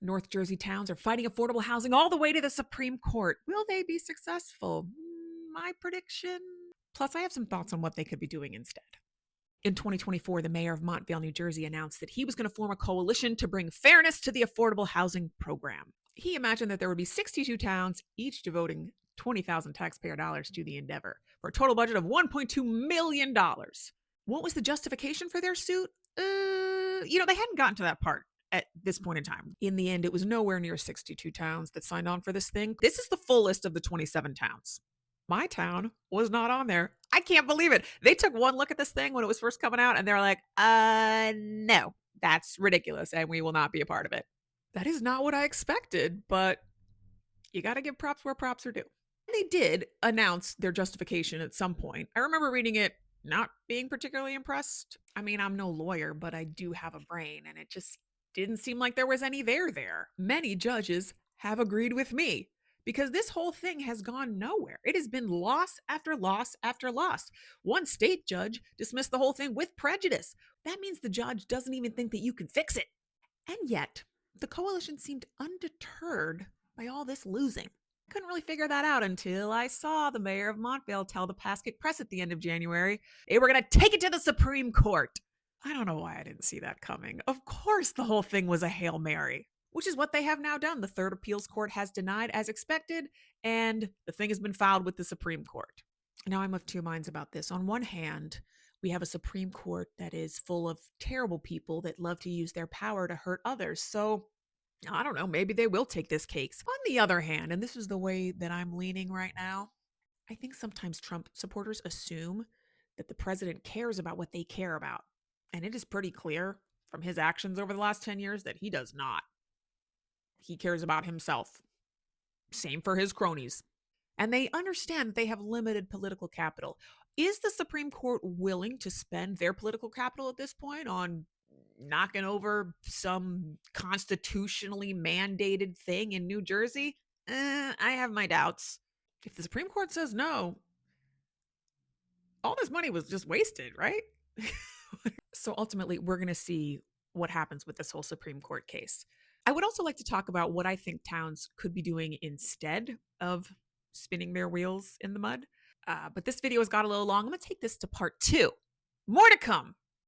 North Jersey towns are fighting affordable housing all the way to the Supreme Court. Will they be successful? My prediction. Plus, I have some thoughts on what they could be doing instead. In 2024, the mayor of Montvale, New Jersey announced that he was going to form a coalition to bring fairness to the affordable housing program. He imagined that there would be 62 towns, each devoting 20,000 taxpayer dollars to the endeavor, for a total budget of $1.2 million. What was the justification for their suit? They hadn't gotten to that part at this point in time. In the end, it was nowhere near 62 towns that signed on for this thing. This is the full list of the 27 towns. My town was not on there. I can't believe it. They took one look at this thing when it was first coming out and they're like, no, that's ridiculous and we will not be a part of it. That is not what I expected, but you got to give props where props are due. They did announce their justification at some point. I remember reading it, not being particularly impressed. I mean, I'm no lawyer, but I do have a brain, and it just didn't seem like there was any there. Many judges have agreed with me because this whole thing has gone nowhere. It has been loss after loss after loss. One state judge dismissed the whole thing with prejudice. That means the judge doesn't even think that you can fix it. And yet, the coalition seemed undeterred by all this losing. Couldn't really figure that out until I saw the mayor of Montvale tell the Paskett Press at the end of January they were going to take it to the Supreme Court. I don't know why I didn't see that coming. Of course, the whole thing was a Hail Mary, which is what they have now done. The Third Appeals Court has denied as expected, and the thing has been filed with the Supreme Court. Now, I'm of two minds about this. On one hand, we have a Supreme Court that is full of terrible people that love to use their power to hurt others. So I don't know, maybe they will take this case. On the other hand, and this is the way that I'm leaning right now, I think sometimes Trump supporters assume that the president cares about what they care about. And it is pretty clear from his actions over the last 10 years that he does not. He cares about himself. Same for his cronies. And they understand that they have limited political capital. Is the Supreme Court willing to spend their political capital at this point on knocking over some constitutionally mandated thing in New Jersey? I have my doubts. If the Supreme Court says no, all this money was just wasted, right? So ultimately, we're going to see what happens with this whole Supreme Court case. I would also like to talk about what I think towns could be doing instead of spinning their wheels in the mud. But this video has got a little long. I'm going to take this to part 2. More to come.